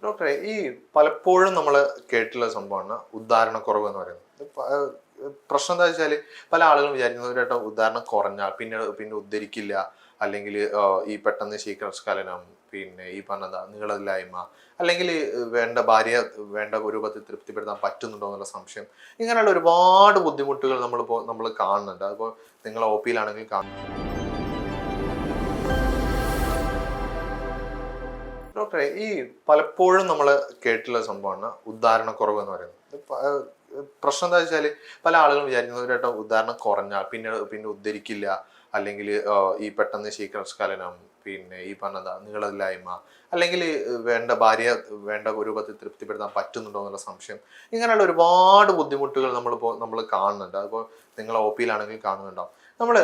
ഡോക്ടറെ ഈ പലപ്പോഴും നമ്മൾ കേട്ടിട്ടുള്ള സംഭവമാണ് ഉദ്ധാരണക്കുറവ് എന്ന് പറയുന്നത്. പ്രശ്നം എന്താ വെച്ചാൽ പല ആളുകളും വിചാരിക്കുന്നത് ഒരു വട്ടം ഉദ്ധാരണം കുറഞ്ഞാൽ പിന്നെ ഉദ്ധരിക്കില്ല, അല്ലെങ്കിൽ ഈ പെട്ടെന്ന് ശീഘ്രസ്ഖലനം, പിന്നെ ഈ പറഞ്ഞ നീളമില്ലായ്മ, അല്ലെങ്കിൽ വേണ്ട ഭാര്യ വേണ്ട രൂപത്തിൽ തൃപ്തിപ്പെടുത്താൻ പറ്റുന്നുണ്ടോ എന്നുള്ള സംശയം, ഇങ്ങനെയുള്ള ഒരുപാട് ബുദ്ധിമുട്ടുകൾ നമ്മൾ കാണുന്നുണ്ട്. അതിപ്പോൾ നിങ്ങൾ ഒ പിയിലാണെങ്കിൽ ഡോക്ടറെ ഈ പലപ്പോഴും നമ്മൾ കേട്ടിട്ടുള്ള സംഭവമാണ് ഉദ്ധാരണക്കുറവ് എന്ന് പറയുന്നത്. പ്രശ്നം എന്താ വെച്ചാൽ പല ആളുകളും വിചാരിക്കുന്നത് ഒരു വട്ടം ഉദ്ധാരണം കുറഞ്ഞാൽ പിന്നെ ഉദ്ധരിക്കില്ല, അല്ലെങ്കിൽ ഈ പെട്ടെന്ന് ശീഘ്രസ്ഖലനം, പിന്നെ ഈ പറഞ്ഞ നീളമില്ലായ്മ, അല്ലെങ്കിൽ വേണ്ട ഭാര്യ വേണ്ട രൂപത്തിൽ തൃപ്തിപ്പെടുത്താൻ പറ്റുന്നുണ്ടോ എന്നുള്ള സംശയം, ഇങ്ങനെയുള്ള ഒരുപാട് ബുദ്ധിമുട്ടുകൾ നമ്മൾ കാണുന്നുണ്ട്. അതിപ്പോൾ നിങ്ങൾ ഒ പിയിലാണെങ്കിൽ കാണുന്നുണ്ടാവും. നമ്മൾ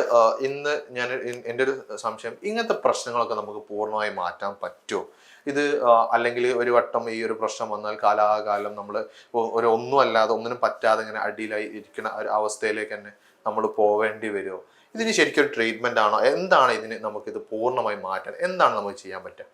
എൻ്റെ ഒരു സംശയം, ഇങ്ങനത്തെ പ്രശ്നങ്ങളൊക്കെ നമുക്ക് പൂർണ്ണമായി മാറ്റാൻ പറ്റുമോ? ഇത് അല്ലെങ്കിൽ ഒരു വട്ടം ഈ ഒരു പ്രശ്നം വന്നാൽ കാലാകാലം നമ്മൾ ഒന്നിനും പറ്റാതെ ഇങ്ങനെ അടിയിലായി ഇരിക്കുന്ന ഒരു അവസ്ഥയിലേക്ക് തന്നെ നമ്മൾ പോവേണ്ടി വരുമോ? ഇതിന് ശരിക്കും ഒരു ട്രീറ്റ്മെന്റ് ആണോ? എന്താണ് ഇതിന് നമുക്കിത് പൂർണ്ണമായി മാറ്റാൻ എന്താണ് നമുക്ക് ചെയ്യാൻ പറ്റുക?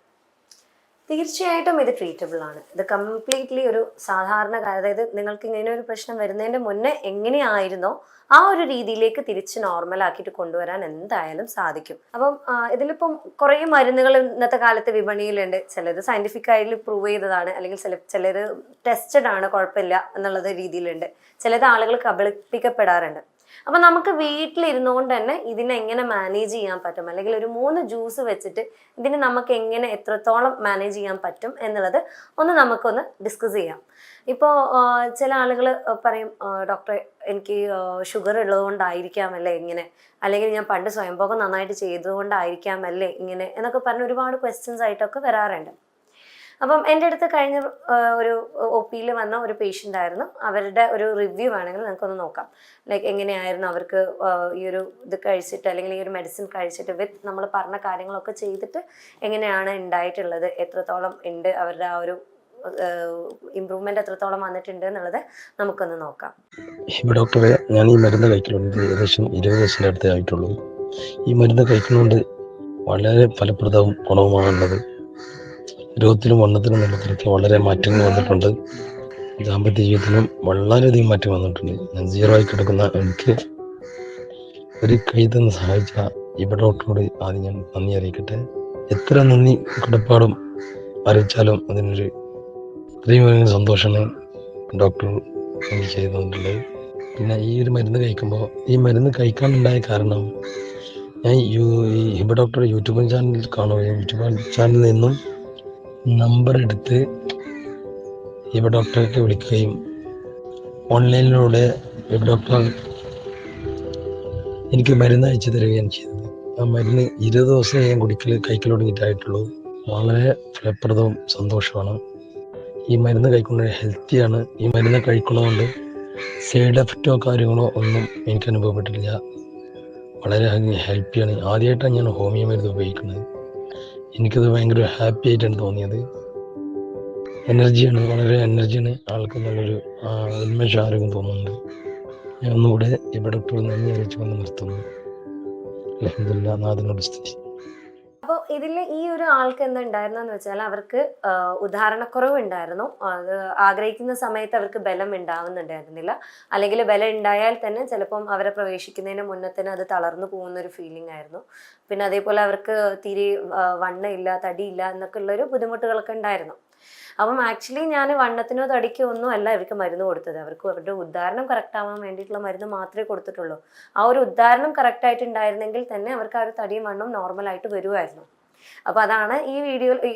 തീർച്ചയായിട്ടും ഇത് ട്രീറ്റബിൾ ആണ്. ഇത് കംപ്ലീറ്റ്ലി ഒരു സാധാരണ, അതായത് നിങ്ങൾക്ക് ഇങ്ങനെ ഒരു പ്രശ്നം വരുന്നതിന്റെ മുന്നേ എങ്ങനെയായിരുന്നോ ആ ഒരു രീതിയിലേക്ക് തിരിച്ച് നോർമൽ ആക്കിയിട്ട് കൊണ്ടുവരാൻ എന്തായാലും സാധിക്കും. അപ്പം ഇതിലിപ്പം കുറേ മരുന്നുകൾ ഇന്നത്തെ കാലത്ത് വിപണിയിലുണ്ട്. ചിലത് സയന്റിഫിക് ആയിട്ട് പ്രൂവ് ചെയ്തതാണ്, അല്ലെങ്കിൽ ചിലത് ടെസ്റ്റഡ് ആണ്, കുഴപ്പമില്ല എന്നുള്ളത് രീതിയിലുണ്ട്. ചിലത് ആളുകൾ കബളിപ്പിക്കപ്പെടാറുണ്ട്. അപ്പൊ നമുക്ക് വീട്ടിലിരുന്നുകൊണ്ട് തന്നെ ഇതിനെ എങ്ങനെ മാനേജ് ചെയ്യാൻ പറ്റും, അല്ലെങ്കിൽ ഒരു 3 ജ്യൂസ് വെച്ചിട്ട് ഇതിനെ നമുക്ക് എങ്ങനെ എത്രത്തോളം മാനേജ് ചെയ്യാൻ പറ്റും എന്നുള്ളത് നമുക്കൊന്ന് ഡിസ്കസ് ചെയ്യാം. ഇപ്പോൾ ചില ആളുകൾ പറയും, ഡോക്ടറെ എനിക്ക് ഷുഗർ ഉള്ളതുകൊണ്ടായിരിക്കാമല്ലേ ഇങ്ങനെ, അല്ലെങ്കിൽ ഞാൻ പണ്ട് സ്വയംഭോഗം നന്നായിട്ട് ചെയ്തുകൊണ്ടായിരിക്കാമല്ലേ ഇങ്ങനെ എന്നൊക്കെ പറഞ്ഞ് ഒരുപാട് ക്വസ്റ്റ്യൻസ് ആയിട്ടൊക്കെ വരാറുണ്ട്. അപ്പം എൻ്റെ അടുത്ത് കഴിഞ്ഞ ഒരു ഒ പിയിൽ വന്ന ഒരു പേഷ്യൻ്റ് ആയിരുന്നു. അവരുടെ ഒരു റിവ്യൂ വേണമെങ്കിൽ നമുക്കൊന്ന് നോക്കാം. ലൈക്ക് എങ്ങനെയായിരുന്നു അവർക്ക് ഈ ഒരു ഇത് കഴിച്ചിട്ട്, അല്ലെങ്കിൽ ഈ ഒരു മെഡിസിൻ കഴിച്ചിട്ട് വിത്ത് നമ്മൾ പറഞ്ഞ കാര്യങ്ങളൊക്കെ ചെയ്തിട്ട് എങ്ങനെയാണ് ഉണ്ടായിട്ടുള്ളത്, എത്രത്തോളം ഉണ്ട് അവരുടെ ആ ഒരു ഇമ്പ്രൂവ്മെന്റ് എത്രത്തോളം വന്നിട്ടുണ്ട് എന്നുള്ളത് നമുക്കൊന്ന് നോക്കാം. ഡോക്ടറെ, ഞാൻ ഈ മരുന്ന് കഴിക്കുന്നുണ്ട് ഏകദേശം 20 ദിവസത്തിൻ്റെ അടുത്തേ ആയിട്ടുള്ളൂ. ഈ മരുന്ന് കഴിക്കുന്നതുകൊണ്ട് വളരെ ഫലപ്രദവും ഗുണവുമാണുള്ളത്. രോഗത്തിലും വണ്ണത്തിലും നമുക്ക് വളരെ മാറ്റങ്ങൾ വന്നിട്ടുണ്ട്. ദാമ്പത്യ ജീവിതത്തിലും വളരെയധികം മാറ്റം വന്നിട്ടുണ്ട്. ഞാൻ 0 ആയി കിടക്കുന്ന എനിക്ക് ഒരു കൈ തന്ന് സഹായിച്ച ഡോക്ടറോട് ആദ്യം ഞാൻ നന്ദി അറിയിക്കട്ടെ. എത്ര നന്ദി കടപ്പാടും അറിയിച്ചാലും അതിനൊരു അത്രയും സന്തോഷമാണ് ഡോക്ടർ എനിക്ക് ചെയ്തു തന്നിട്ടുള്ളത്. പിന്നെ ഈ ഒരു മരുന്ന് കഴിക്കുമ്പോൾ, ഈ മരുന്ന് കഴിക്കാനുണ്ടായ കാരണം, ഞാൻ ഈ ഡോക്ടർ യൂട്യൂബ് ചാനലിൽ കാണുകയും യൂട്യൂബ് ചാനലിൽ നിന്നും നമ്പർ എടുത്ത് ഡോക്ടർക്ക് വിളിക്കുകയും ഓൺലൈനിലൂടെ ഡോക്ടർ എനിക്ക് മരുന്ന് അയച്ചു തരികയും ചെയ്തത്. ആ മരുന്ന് 20 ദിവസം ഞാൻ കഴിക്കൽ തുടങ്ങിയിട്ടായിട്ടുള്ളൂ. വളരെ ഫലപ്രദവും സന്തോഷമാണ്. ഈ മരുന്ന് കഴിക്കുന്നത് ഹെൽത്തിയാണ്. ഈ മരുന്ന് കഴിക്കുന്നതുകൊണ്ട് സൈഡ് എഫക്റ്റോ കാര്യങ്ങളോ ഒന്നും എനിക്ക് അനുഭവപ്പെട്ടിട്ടില്ല. വളരെ ഹെൽപ്പിയാണ്. ആദ്യമായിട്ടാണ് ഞാൻ ഹോമിയോ മരുന്ന് ഉപയോഗിക്കുന്നത്. എനിക്കത് ഭയങ്കര ഹാപ്പി ആയിട്ടാണ് തോന്നിയത്. എനർജിയാണ്, വളരെ എനർജിയാണ്. ആൾക്ക് നല്ലൊരു ഉന്മേഷ ആരോഗ്യം തോന്നുന്നുണ്ട്. ഞാൻ ഒന്നുകൂടെ ഡോക്ടർ നന്ദി അറിയിച്ചു കൊണ്ട് നിർത്തുന്നു. അൽഹംദുലില്ലാഹ്, നാഥനോട് സ്തുതി. അപ്പോൾ ഇതിൽ ഈ ഒരു ആൾക്ക് എന്തുണ്ടായിരുന്നെന്ന് വെച്ചാൽ അവർക്ക് ഉദാഹരണക്കുറവ് ഉണ്ടായിരുന്നു. അത് ആഗ്രഹിക്കുന്ന സമയത്ത് അവർക്ക് ബലം ഉണ്ടാവുന്നുണ്ടായിരുന്നില്ല, അല്ലെങ്കിൽ ബലം ഉണ്ടായാൽ തന്നെ ചിലപ്പം അവരെ പ്രവേശിക്കുന്നതിന് മുന്നേ തന്നെ അത് തളർന്നു പോകുന്ന ഒരു ഫീലിംഗ് ആയിരുന്നു. പിന്നെ അതേപോലെ അവർക്ക് തീരെ വണ്ണമില്ല, തടിയില്ല എന്നൊക്കെ ഉള്ളൊരു ബുദ്ധിമുട്ടുകളൊക്കെ ഉണ്ടായിരുന്നു. അപ്പം ആക്ച്വലി ഞാൻ വണ്ണത്തിനോ തടിക്കോ ഒന്നും അല്ല ഇവർക്ക് മരുന്ന് കൊടുത്തത്. അവർക്ക് അവരുടെ ഉദ്ധാരണം കറക്റ്റ് ആവാൻ വേണ്ടിയിട്ടുള്ള മരുന്ന് മാത്രമേ കൊടുത്തിട്ടുള്ളൂ. ആ ഒരു ഉദ്ധാരണം കറക്റ്റ് ആയിട്ടുണ്ടായിരുന്നെങ്കിൽ തന്നെ അവർക്ക് ആ ഒരു തടിയും വണ്ണവും നോർമലായിട്ട് വരുമായിരുന്നു. അപ്പോൾ അതാണ്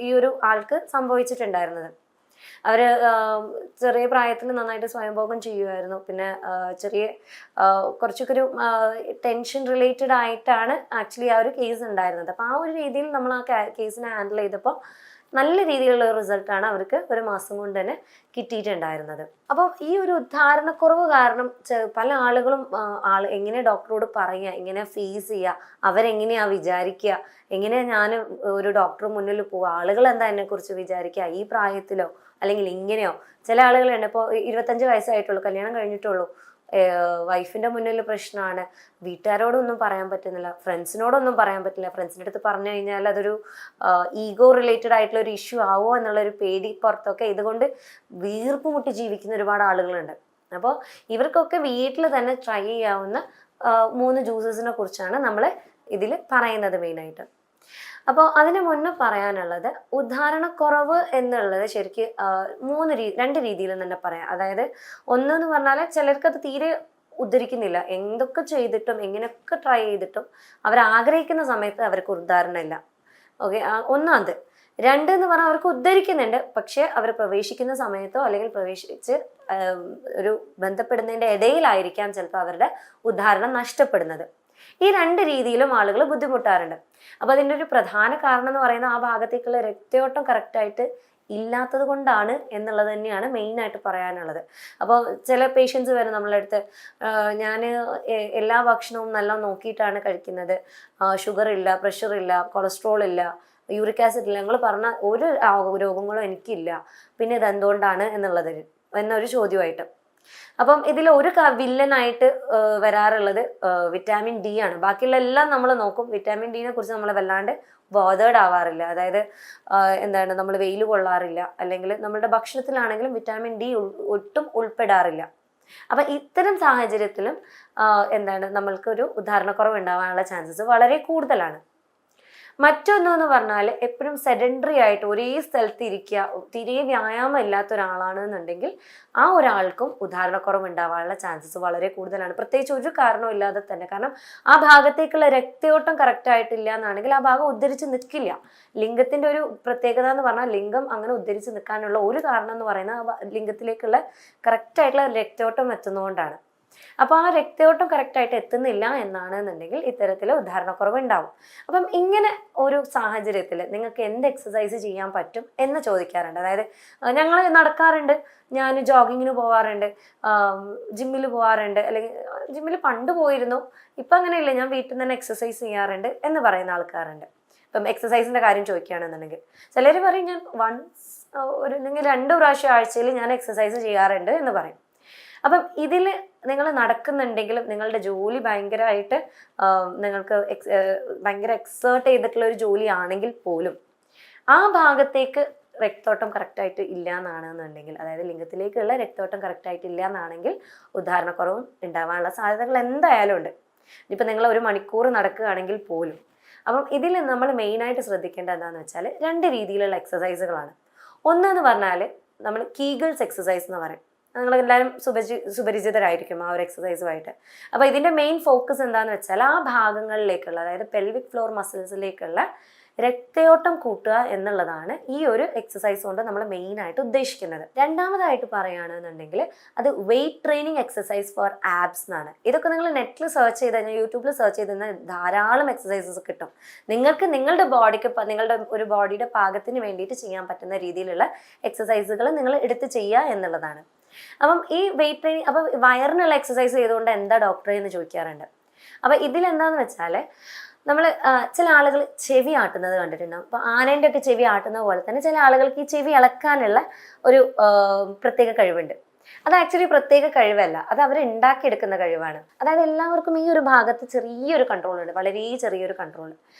ഈ ഒരു ആൾക്ക് സംഭവിച്ചിട്ടുണ്ടായിരുന്നത്. അവർ ചെറിയ പ്രായത്തിൽ നന്നായിട്ട് സ്വയംഭോഗം ചെയ്യുമായിരുന്നു. പിന്നെ കുറച്ചൊക്കെ ഒരു ടെൻഷൻ റിലേറ്റഡ് ആയിട്ടാണ് ആക്ച്വലി ആ ഒരു കേസ് ഉണ്ടായിരുന്നത്. അപ്പോൾ ആ ഒരു രീതിയിൽ നമ്മൾ ആ കേസിനെ ഹാൻഡിൽ ചെയ്തപ്പോൾ നല്ല രീതിയിലുള്ള റിസൾട്ടാണ് അവർക്ക് 1 മാസം കൊണ്ട് തന്നെ കിട്ടിയിട്ടുണ്ടായിരുന്നത്. അപ്പം ഈ ഒരു ഉദ്ധാരണക്കുറവ് കാരണം പല ആളുകളും എങ്ങനെ ഡോക്ടറോട് പറയുക, എങ്ങനെ ഫേസ് ചെയ്യുക, അവരെങ്ങനെയാ വിചാരിക്കുക, എങ്ങനെയാ ഞാൻ ഒരു ഡോക്ടർ മുന്നിൽ പോവുക, ആളുകൾ എന്താ എന്നെക്കുറിച്ച് വിചാരിക്കുക, ഈ പ്രായത്തിലോ അല്ലെങ്കിൽ ഇങ്ങനെയോ. ചില ആളുകളുണ്ട്, ഇപ്പോൾ 25 വയസ്സായിട്ടുള്ളൂ, കല്യാണം കഴിഞ്ഞിട്ടുള്ളൂ, വൈഫിന്റെ മുന്നിൽ പ്രശ്നമാണ്, വീട്ടുകാരോടൊന്നും പറയാൻ പറ്റുന്നില്ല, ഫ്രണ്ട്സിനോടൊന്നും പറയാൻ പറ്റില്ല, ഫ്രണ്ട്സിൻ്റെ അടുത്ത് പറഞ്ഞു കഴിഞ്ഞാൽ അതൊരു ഈഗോ റിലേറ്റഡ് ആയിട്ടുള്ള ഒരു ഇഷ്യൂ ആവോ എന്നുള്ളൊരു പേടി പുറത്തൊക്കെ ഇതുകൊണ്ട് വീർപ്പ് മുട്ടി ജീവിക്കുന്ന ഒരുപാട് ആളുകളുണ്ട്. അപ്പോൾ ഇവർക്കൊക്കെ വീട്ടിൽ തന്നെ ട്രൈ ചെയ്യാവുന്ന 3 ജ്യൂസസിനെ കുറിച്ചാണ് നമ്മൾ ഇതിൽ പറയുന്നത് മെയിനായിട്ട്. അപ്പോൾ അതിന് മുന്നേ പറയാനുള്ളത്, ഉദാഹരണക്കുറവ് എന്നുള്ളത് ശരിക്ക് 2 രീതിയിൽ തന്നെ പറയാം. അതായത് ഒന്നെന്ന് പറഞ്ഞാൽ ചിലർക്കത് തീരെ ഉദ്ധരിക്കുന്നില്ല, എന്തൊക്കെ ചെയ്തിട്ടും എങ്ങനെയൊക്കെ ട്രൈ ചെയ്തിട്ടും അവരാഗ്രഹിക്കുന്ന സമയത്ത് അവർക്ക് ഉദാഹരണമില്ല. ഓക്കെ, ഒന്നാമത്. 2 എന്ന് പറഞ്ഞാൽ അവർക്ക് ഉദ്ധരിക്കുന്നുണ്ട്, പക്ഷെ അവർ പ്രവേശിക്കുന്ന സമയത്തോ അല്ലെങ്കിൽ പ്രവേശിച്ച് ഒരു ബന്ധപ്പെടുന്നതിൻ്റെ ഇടയിലായിരിക്കാം ചിലപ്പോൾ അവരുടെ ഉദാഹരണം നഷ്ടപ്പെടുന്നത്. ഈ 2 രീതിയിലും ആളുകൾ ബുദ്ധിമുട്ടാറുണ്ട്. അപ്പോൾ അതിൻ്റെ ഒരു പ്രധാന കാരണം എന്ന് പറയുന്നത് ആ ഭാഗത്തേക്കുള്ള രക്തയോട്ടം കറക്റ്റായിട്ട് ഇല്ലാത്തത് കൊണ്ടാണ് എന്നുള്ളത് തന്നെയാണ് മെയിനായിട്ട് പറയാനുള്ളത്. അപ്പോൾ ചില പേഷ്യൻസ് വരും നമ്മളെ അടുത്ത്, ഞാൻ എല്ലാ ഭക്ഷണവും നല്ല നോക്കിയിട്ടാണ് കഴിക്കുന്നത്, ഷുഗർ ഇല്ല, പ്രഷർ ഇല്ല, കൊളസ്ട്രോൾ ഇല്ല, യൂറിക് ആസിഡ് ഇല്ല, ഞങ്ങൾ പറഞ്ഞ ഒരു രോഗങ്ങളും എനിക്കില്ല, പിന്നെ ഇതെന്തുകൊണ്ടാണ് എന്നൊരു ചോദ്യമായിട്ട്. അപ്പം ഇതിൽ ഒരു വില്ലനായിട്ട് വരാറുള്ളത് വിറ്റാമിൻ ഡി ആണ്. ബാക്കിയുള്ള എല്ലാം നമ്മൾ നോക്കും, വിറ്റാമിൻ ഡിനെ കുറിച്ച് നമ്മൾ വല്ലാണ്ട് ബോധേഡ് ആവാറില്ല. അതായത് നമ്മൾ വെയിൽ കൊള്ളാറില്ല, അല്ലെങ്കിൽ നമ്മളുടെ ഭക്ഷണത്തിലാണെങ്കിലും വിറ്റാമിൻ ഡി ഒട്ടും ഉൾപ്പെടാറില്ല. അപ്പം ഇത്തരം സാഹചര്യത്തിലും നമ്മൾക്കൊരു ഉദാഹരണക്കുറവ് ഉണ്ടാവാനുള്ള ചാൻസസ് വളരെ കൂടുതലാണ്. മറ്റൊന്നെന്ന് പറഞ്ഞാൽ എപ്പോഴും സെഡൻഡറി ആയിട്ട് ഒരേ സ്ഥലത്ത് ഇരിക്കുക, തീരെ വ്യായാമം ഇല്ലാത്ത ഒരാളാണെന്നുണ്ടെങ്കിൽ ആ ഒരാൾക്കും ഉദാഹരണക്കുറവ് ഉണ്ടാവാനുള്ള ചാൻസസ് വളരെ കൂടുതലാണ്, പ്രത്യേകിച്ച് ഒരു കാരണവും ഇല്ലാതെ തന്നെ. കാരണം ആ ഭാഗത്തേക്കുള്ള രക്തയോട്ടം കറക്റ്റ് ആയിട്ടില്ല എന്നാണെങ്കിൽ ആ ഭാഗം ഉദ്ധരിച്ച് നിൽക്കില്ല. ലിംഗത്തിന്റെ ഒരു പ്രത്യേകത എന്ന് പറഞ്ഞാൽ ലിംഗം അങ്ങനെ ഉദ്ധരിച്ച് നിൽക്കാനുള്ള ഒരു കാരണം എന്ന് പറയുന്നത് ആ ലിംഗത്തിലേക്കുള്ള കറക്റ്റ് ആയിട്ടുള്ള രക്തയോട്ടം എത്തുന്നതുകൊണ്ടാണ്. അപ്പോൾ ആ രക്തയോട്ടം കറക്റ്റായിട്ട് എത്തുന്നില്ല എന്നാണെന്നുണ്ടെങ്കിൽ ഇത്തരത്തിൽ ഉദാഹരണക്കുറവ് ഉണ്ടാവും. അപ്പം ഇങ്ങനെ ഒരു സാഹചര്യത്തിൽ നിങ്ങൾക്ക് എന്ത് എക്സസൈസ് ചെയ്യാൻ പറ്റും എന്ന് ചോദിക്കാറുണ്ട്. അതായത് ഞങ്ങൾ നടക്കാറുണ്ട്, ഞാൻ ജോഗിങ്ങിന് പോവാറുണ്ട്, ജിമ്മിൽ പോവാറുണ്ട്, അല്ലെങ്കിൽ ജിമ്മിൽ പണ്ട് പോയിരുന്നു, ഇപ്പം അങ്ങനെയില്ല, ഞാൻ വീട്ടിൽ നിന്ന് തന്നെ എക്സസൈസ് ചെയ്യാറുണ്ട് എന്ന് പറയുന്ന ആൾക്കാരുണ്ട്. ഇപ്പം എക്സസൈസിൻ്റെ കാര്യം ചോദിക്കുകയാണെന്നുണ്ടെങ്കിൽ ചിലർ പറയും ഞാൻ അല്ലെങ്കിൽ 2 പ്രാവശ്യം ആഴ്ചയിൽ ഞാൻ എക്സസൈസ് ചെയ്യാറുണ്ട് എന്ന് പറയും. അപ്പം ഇതിൽ നിങ്ങൾ നടക്കുന്നുണ്ടെങ്കിലും നിങ്ങളുടെ ജോലി ഭയങ്കരമായിട്ട് നിങ്ങൾക്ക് ഭയങ്കര എക്സേർട്ട് ചെയ്തിട്ടുള്ള ഒരു ജോലി ആണെങ്കിൽ പോലും ആ ഭാഗത്തേക്ക് രക്തോട്ടം കറക്റ്റായിട്ട് ഇല്ല എന്നാണെന്നുണ്ടെങ്കിൽ, അതായത് ലിംഗത്തിലേക്കുള്ള രക്തോട്ടം കറക്റ്റായിട്ട് ഇല്ല എന്നാണെങ്കിൽ ഉദാഹരണക്കുറവും ഉണ്ടാവാനുള്ള സാധ്യതകൾ എന്തായാലും ഉണ്ട്. ഇനിയിപ്പോൾ നിങ്ങൾ 1 മണിക്കൂർ നടക്കുകയാണെങ്കിൽ പോലും. അപ്പം ഇതിൽ നമ്മൾ മെയിനായിട്ട് ശ്രദ്ധിക്കേണ്ടത് എന്താണെന്ന് വെച്ചാൽ 2 രീതിയിലുള്ള എക്സസൈസുകളാണ്. ഒന്നെന്ന് പറഞ്ഞാൽ നമ്മൾ കീഗിൾസ് എക്സസൈസ് എന്ന് പറയും. നിങ്ങളെല്ലാവരും സുപരിചിതരായിരിക്കും ആ ഒരു എക്സസൈസുമായിട്ട്. അപ്പോൾ ഇതിൻ്റെ മെയിൻ ഫോക്കസ് എന്താണെന്ന് വെച്ചാൽ ആ ഭാഗങ്ങളിലേക്കുള്ള, അതായത് പെൽവിക് ഫ്ലോർ മസിൽസിലേക്കുള്ള രക്തയോട്ടം കൂട്ടുക എന്നുള്ളതാണ് ഈ ഒരു എക്സസൈസ് കൊണ്ട് നമ്മൾ മെയിനായിട്ട് ഉദ്ദേശിക്കുന്നത്. രണ്ടാമതായിട്ട് പറയുകയാണെന്നുണ്ടെങ്കിൽ അത് weight training exercise for abs എന്നാണ്. ഇതൊക്കെ നിങ്ങൾ നെറ്റിൽ സെർച്ച് ചെയ്ത് കഴിഞ്ഞാൽ, യൂട്യൂബിൽ സെർച്ച് ചെയ്ത് കഴിഞ്ഞാൽ ധാരാളം എക്സസൈസസ് കിട്ടും. നിങ്ങൾക്ക് നിങ്ങളുടെ ബോഡിക്ക്, നിങ്ങളുടെ ഒരു ബോഡിയുടെ പാകത്തിന് വേണ്ടിയിട്ട് ചെയ്യാൻ പറ്റുന്ന രീതിയിലുള്ള എക്സസൈസുകൾ നിങ്ങൾ എടുത്ത് ചെയ്യുക എന്നുള്ളതാണ്. അപ്പം ഈ വെയിറ്റ് ട്രെയിനിങ്, അപ്പം വയറിനുള്ള എക്സസൈസ് ചെയ്തുകൊണ്ട് എന്താ ഡോക്ടറെ എന്ന് ചോദിക്കാറുണ്ട്. അപ്പം ഇതിലെന്താണെന്ന് വെച്ചാൽ നമ്മൾ ചില ആളുകൾ ചെവി ആട്ടുന്നത് കണ്ടിട്ടുണ്ടാവും. അപ്പോൾ ആനേൻ്റെ ഒക്കെ ചെവി ആട്ടുന്ന പോലെ തന്നെ ചില ആളുകൾക്ക് ഈ ചെവി ഇളക്കാനുള്ള ഒരു പ്രത്യേക കഴിവുണ്ട്. അത് ആക്ച്വലി പ്രത്യേക കഴിവല്ല, അത് അവർ ഉണ്ടാക്കിയെടുക്കുന്ന കഴിവാണ്. അതായത് എല്ലാവർക്കും ഈ ഒരു ഭാഗത്ത് ചെറിയൊരു കൺട്രോൾ ഉണ്ട്, വളരെ ചെറിയൊരു കൺട്രോൾ.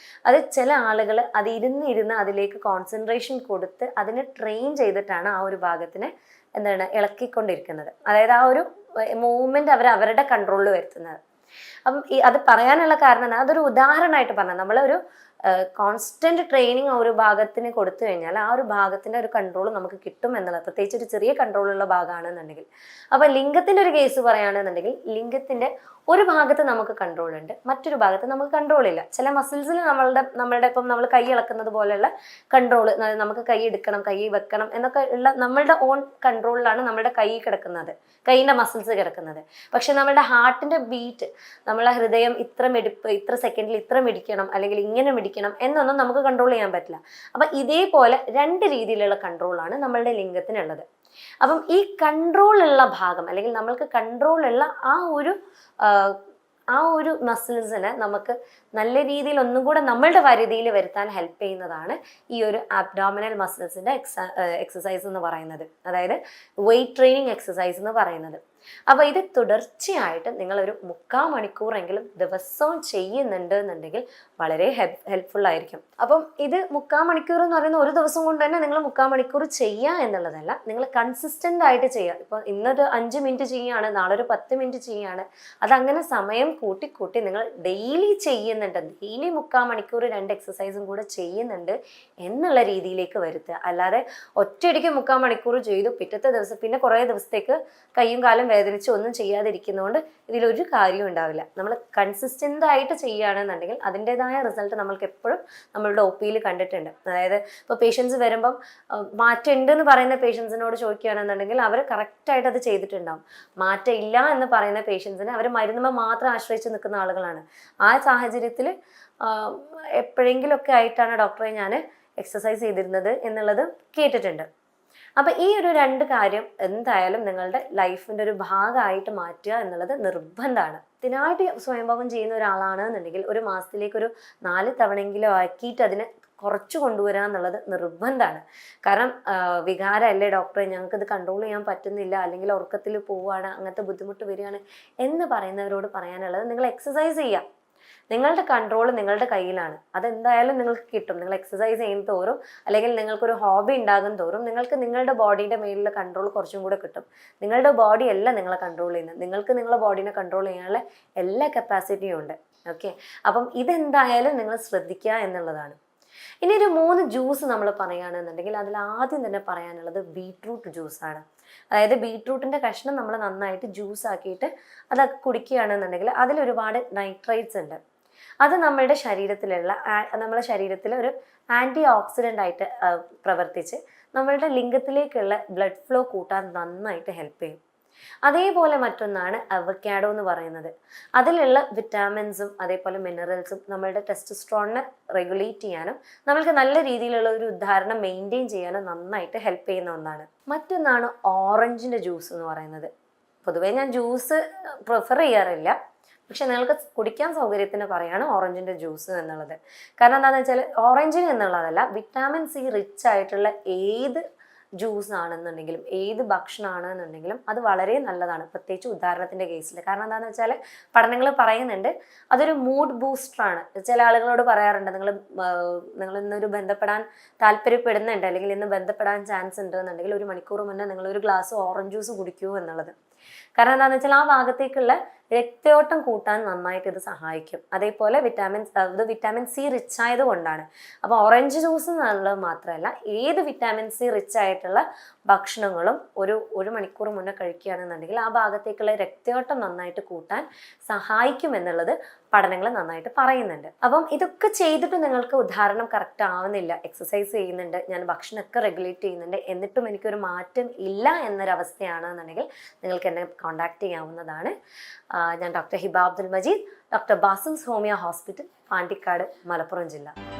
അത് ചില ആളുകൾ അത് ഇരുന്ന് അതിലേക്ക് കോൺസെൻട്രേഷൻ കൊടുത്ത് അതിനെ ട്രെയിൻ ചെയ്തിട്ടാണ് ആ ഒരു ഭാഗത്തിനെ ഇളക്കിക്കൊണ്ടിരിക്കുന്നത്. അതായത് ആ ഒരു മൂവ്മെന്റ് അവരുടെ കൺട്രോളിൽ വരുത്തുന്നത്. അപ്പം അത് പറയാനുള്ള കാരണം എന്താ, അതൊരു ഉദാഹരണമായിട്ട് പറഞ്ഞാൽ നമ്മളൊരു കോൺസ്റ്റന്റ് ട്രെയിനിങ് ഒരു ഭാഗത്തിന് കൊടുത്തു കഴിഞ്ഞാൽ ആ ഒരു ഭാഗത്തിന്റെ ഒരു കൺട്രോൾ നമുക്ക് കിട്ടും എന്നുള്ളത്, പ്രത്യേകിച്ച് ഒരു ചെറിയ കൺട്രോളുള്ള ഭാഗമാണെന്നുണ്ടെങ്കിൽ. അപ്പം ലിംഗത്തിന്റെ ഒരു കേസ് പറയുകയാണെന്നുണ്ടെങ്കിൽ ലിംഗത്തിന്റെ ഒരു ഭാഗത്ത് നമുക്ക് കൺട്രോൾ ഉണ്ട്, മറ്റൊരു ഭാഗത്ത് നമുക്ക് കൺട്രോൾ ഇല്ല. ചില മസിൽസിൽ നമ്മളുടെ ഇപ്പം നമ്മൾ കൈ ഇളക്കുന്നത് പോലെയുള്ള കൺട്രോൾ, നമുക്ക് കൈ എടുക്കണം, കൈ വെക്കണം എന്നൊക്കെ ഉള്ള നമ്മളുടെ ഓൺ കൺട്രോളിലാണ് നമ്മുടെ കൈ കിടക്കുന്നത്, കൈയിൻ്റെ മസിൽസ് കിടക്കുന്നത്. പക്ഷെ നമ്മളുടെ ഹാർട്ടിന്റെ ബീറ്റ്, നമ്മളെ ഹൃദയം ഇത്ര മിടിപ്പ്, ഇത്ര സെക്കൻഡിൽ ഇത്ര മിടിക്കണം, അല്ലെങ്കിൽ ഇങ്ങനെ മിടിക്കണം എന്നൊന്നും നമുക്ക് കൺട്രോൾ ചെയ്യാൻ പറ്റില്ല. അപ്പം ഇതേപോലെ 2 രീതിയിലുള്ള കൺട്രോളാണ് നമ്മളുടെ ലിംഗത്തിനുള്ളത്. അപ്പം ഈ കൺട്രോളുള്ള ഭാഗം, അല്ലെങ്കിൽ നമ്മൾക്ക് കൺട്രോളുള്ള ആ ഒരു മസിൽസിനെ നമുക്ക് നല്ല രീതിയിൽ ഒന്നും കൂടെ നമ്മളുടെ പരിധിയിൽ വരുത്താൻ ഹെൽപ്പ് ചെയ്യുന്നതാണ് ഈ ഒരു അബ്ഡോമിനൽ മസിൽസിന്റെ എക്സസൈസ് എന്ന് പറയുന്നത്, അതായത് വെയിറ്റ് ട്രെയിനിങ് എക്സസൈസ് എന്ന് പറയുന്നത്. അപ്പോൾ ഇത് തുടർച്ചയായിട്ട് നിങ്ങളൊരു 3/4 മണിക്കൂറെങ്കിലും ദിവസവും ചെയ്യുന്നുണ്ട് എന്നുണ്ടെങ്കിൽ വളരെ ഹെൽപ്ഫുൾ ആയിരിക്കും. അപ്പം ഇത് 3/4 മണിക്കൂർ എന്ന് പറയുന്ന ഒരു ദിവസം കൊണ്ട് തന്നെ നിങ്ങൾ 3/4 മണിക്കൂർ ചെയ്യുക എന്നുള്ളതല്ല, നിങ്ങൾ കൺസിസ്റ്റൻ്റ് ആയിട്ട് ചെയ്യുക. ഇപ്പോൾ ഇന്നൊരു 5 മിനിറ്റ് ചെയ്യുകയാണ്, നാളെ ഒരു 10 മിനിറ്റ് ചെയ്യുകയാണ്, അതങ്ങനെ സമയം കൂട്ടി കൂട്ടി നിങ്ങൾ ഡെയിലി ചെയ്യുന്നുണ്ട്, ഡെയിലി 3/4 മണിക്കൂർ 2 എക്സസൈസും കൂടെ ചെയ്യുന്നുണ്ട് എന്നുള്ള രീതിയിലേക്ക് വരുത്തുക. അല്ലാതെ ഒറ്റയടിക്ക് 3/4 മണിക്കൂർ ചെയ്തു പിറ്റത്തെ ദിവസം പിന്നെ കുറേ ദിവസത്തേക്ക് കയ്യും കാലും വേദനിച്ച് ഒന്നും ചെയ്യാതിരിക്കുന്നതുകൊണ്ട് ഇതിലൊരു കാര്യം ഉണ്ടാവില്ല. നമ്മൾ കൺസിസ്റ്റൻ്റ് ആയിട്ട് ചെയ്യുകയാണെന്നുണ്ടെങ്കിൽ അതിൻ്റെതായ റിസൾട്ട് നമ്മൾക്ക് എപ്പോഴും നമ്മളുടെ ഒ പിയിൽ കണ്ടിട്ടുണ്ട്. അതായത് ഇപ്പോൾ പേഷ്യൻസ് വരുമ്പം മാറ്റം ഉണ്ടെന്ന് പറയുന്ന പേഷ്യൻസിനോട് ചോദിക്കുകയാണെന്നുണ്ടെങ്കിൽ അവർ കറക്റ്റായിട്ട് അത് ചെയ്തിട്ടുണ്ടാവും. മാറ്റം ഇല്ല എന്ന് പറയുന്ന പേഷ്യൻസിന് അവർ മരുന്നുമ മാത്രം ആശ്രയിച്ച് നിൽക്കുന്ന ആളുകളാണ്. ആ സാഹചര്യത്തിൽ എപ്പോഴെങ്കിലുമൊക്കെ ആയിട്ടാണ് ഡോക്ടറെ ഞാൻ എക്സസൈസ് ചെയ്തിരുന്നത് എന്നുള്ളത് കേട്ടിട്ടുണ്ട്. അപ്പം ഈ ഒരു 2 കാര്യം എന്തായാലും നിങ്ങളുടെ ലൈഫിൻ്റെ ഒരു ഭാഗമായിട്ട് മാറ്റുക എന്നുള്ളത് നിർബന്ധമാണ്. ഇതിനായിട്ട് സ്വയംഭവം ചെയ്യുന്ന ഒരാളാണെന്നുണ്ടെങ്കിൽ ഒരു മാസത്തിലേക്ക് ഒരു 4 തവണയെങ്കിലും ആക്കിയിട്ട് അതിനെ കുറച്ച് കൊണ്ടുവരിക എന്നുള്ളത് നിർബന്ധമാണ്. കാരണം വികാരമല്ലേ ഡോക്ടറെ, ഞങ്ങൾക്കിത് കൺട്രോൾ ചെയ്യാൻ പറ്റുന്നില്ല, അല്ലെങ്കിൽ ഉറക്കത്തിൽ പോവുകയാണ്, അങ്ങനത്തെ ബുദ്ധിമുട്ട് വരികയാണ് എന്ന് പറയുന്നവരോട് പറയാനുള്ളത് നിങ്ങൾ എക്സസൈസ് ചെയ്യുക. നിങ്ങളുടെ കൺട്രോൾ നിങ്ങളുടെ കയ്യിലാണ്. അതെന്തായാലും നിങ്ങൾക്ക് കിട്ടും. നിങ്ങൾ എക്സസൈസ് ചെയ്യും തോറും അല്ലെങ്കിൽ നിങ്ങൾക്കൊരു ഹോബി ഉണ്ടാകും തോറും നിങ്ങൾക്ക് നിങ്ങളുടെ ബോഡിയുടെ മേലുള്ള കൺട്രോൾ കുറച്ചും കൂടെ കിട്ടും. നിങ്ങളുടെ ബോഡി അല്ല നിങ്ങളെ കൺട്രോൾ ചെയ്യുന്നത്, നിങ്ങൾക്ക് നിങ്ങളുടെ ബോഡീനെ കൺട്രോൾ ചെയ്യാനുള്ള എല്ലാ കപ്പാസിറ്റിയും ഉണ്ട്. ഓക്കെ, അപ്പം ഇതെന്തായാലും നിങ്ങൾ ശ്രദ്ധിക്കുക എന്നുള്ളതാണ്. ഇനി ഒരു 3 ജ്യൂസ് നമ്മൾ പറയുകയാണെന്നുണ്ടെങ്കിൽ അതിൽ ആദ്യം തന്നെ പറയാനുള്ളത് ബീട്രൂട്ട് ജ്യൂസാണ്. അതായത് ബീട്രൂട്ടിൻ്റെ കഷ്ണം നമ്മൾ നന്നായിട്ട് ജ്യൂസ് ആക്കിയിട്ട് അതൊക്കെ കുടിക്കുകയാണെന്നുണ്ടെങ്കിൽ അതിലൊരുപാട് നൈട്രൈറ്റ്സ് ഉണ്ട്. അത് നമ്മുടെ ശരീരത്തിൽ ഒരു ആൻറ്റി ഓക്സിഡൻ്റ് ആയിട്ട് പ്രവർത്തിച്ച് നമ്മളുടെ ലിംഗത്തിലേക്കുള്ള ബ്ലഡ് ഫ്ലോ കൂട്ടാൻ നന്നായിട്ട് ഹെൽപ്പ് ചെയ്യും. അതേപോലെ മറ്റൊന്നാണ് അവക്കാഡോ എന്ന് പറയുന്നത്. അതിലുള്ള വിറ്റാമിൻസും അതേപോലെ മിനറൽസും നമ്മളുടെ ടെസ്റ്റോസ്റ്ററോണിനെ റെഗുലേറ്റ് ചെയ്യാനും നമ്മൾക്ക് നല്ല രീതിയിലുള്ള ഒരു ഉദാഹരണം മെയിൻറ്റെയിൻ ചെയ്യാനും നന്നായിട്ട് ഹെൽപ്പ് ചെയ്യുന്ന ഒന്നാണ്. മറ്റൊന്നാണ് ഓറഞ്ചിൻ്റെ ജ്യൂസ് എന്ന് പറയുന്നത്. പൊതുവേ ഞാൻ ജ്യൂസ് പ്രിഫർ ചെയ്യാറില്ല, പക്ഷെ നിങ്ങൾക്ക് കുടിക്കാൻ സൗകര്യത്തിന് പറയാണ് ഓറഞ്ചിൻ്റെ ജ്യൂസ് എന്നുള്ളത്. കാരണം എന്താണെന്ന് വെച്ചാൽ ഓറഞ്ചിന് എന്നുള്ളതല്ല, വിറ്റാമിൻ സി റിച്ച് ആയിട്ടുള്ള ഏത് ജ്യൂസ് ആണെന്നുണ്ടെങ്കിലും ഏത് ഭക്ഷണമാണെന്നുണ്ടെങ്കിലും അത് വളരെ നല്ലതാണ്, പ്രത്യേകിച്ച് ഉദാഹരണത്തിൻ്റെ കേസിൽ. കാരണം എന്താണെന്ന് വെച്ചാൽ പഠനങ്ങൾ പറയുന്നുണ്ട് അതൊരു മൂഡ് ബൂസ്റ്ററാണ്. ചില ആളുകളോട് പറയാറുണ്ട് നിങ്ങൾ ഇന്നൊരു ബന്ധപ്പെടാൻ താല്പര്യപ്പെടുന്നുണ്ട് അല്ലെങ്കിൽ ഇന്ന് ബന്ധപ്പെടാൻ ചാൻസ് ഉണ്ട് എന്നുണ്ടെങ്കിൽ 1 മണിക്കൂർ മുന്നേ നിങ്ങളൊരു ഗ്ലാസ് ഓറഞ്ച് ജ്യൂസ് കുടിക്കൂ എന്നുള്ളത്. കാരണം എന്താണെന്ന് വെച്ചാൽ ആ ഭാഗത്തേക്കുള്ള രക്തയോട്ടം കൂട്ടാൻ നന്നായിട്ട് ഇത് സഹായിക്കും. അതേപോലെ വിറ്റാമിൻ സി റിച്ച് ആയത് കൊണ്ടാണ്. അപ്പോൾ ഓറഞ്ച് ജ്യൂസ് എന്നുള്ളത് മാത്രമല്ല, ഏത് വിറ്റാമിൻ സി റിച്ച് ആയിട്ടുള്ള ഭക്ഷണങ്ങളും ഒരു മണിക്കൂർ മുന്നേ കഴിക്കുകയാണെന്നുണ്ടെങ്കിൽ ആ ഭാഗത്തേക്കുള്ള രക്തയോട്ടം നന്നായിട്ട് കൂട്ടാൻ സഹായിക്കും എന്നുള്ളത് പഠനങ്ങൾ നന്നായിട്ട് പറയുന്നുണ്ട്. അപ്പം ഇതൊക്കെ ചെയ്തിട്ട് നിങ്ങൾക്ക് ഉദാഹരണം കറക്റ്റ് ആവുന്നില്ല, എക്സസൈസ് ചെയ്യുന്നുണ്ട്, ഞാൻ ഭക്ഷണമൊക്കെ റെഗുലേറ്റ് ചെയ്യുന്നുണ്ട്, എന്നിട്ടും എനിക്കൊരു മാറ്റം ഇല്ല എന്നൊരവസ്ഥയാണെന്നുണ്ടെങ്കിൽ നിങ്ങൾക്ക് എന്നെ കോൺടാക്ട് ചെയ്യാവുന്നതാണ്. ഞാൻ doctor Hiba Abdul Majeed, doctor Basim's homeo hospital, Pandikkad, Malappuram ജില്ല.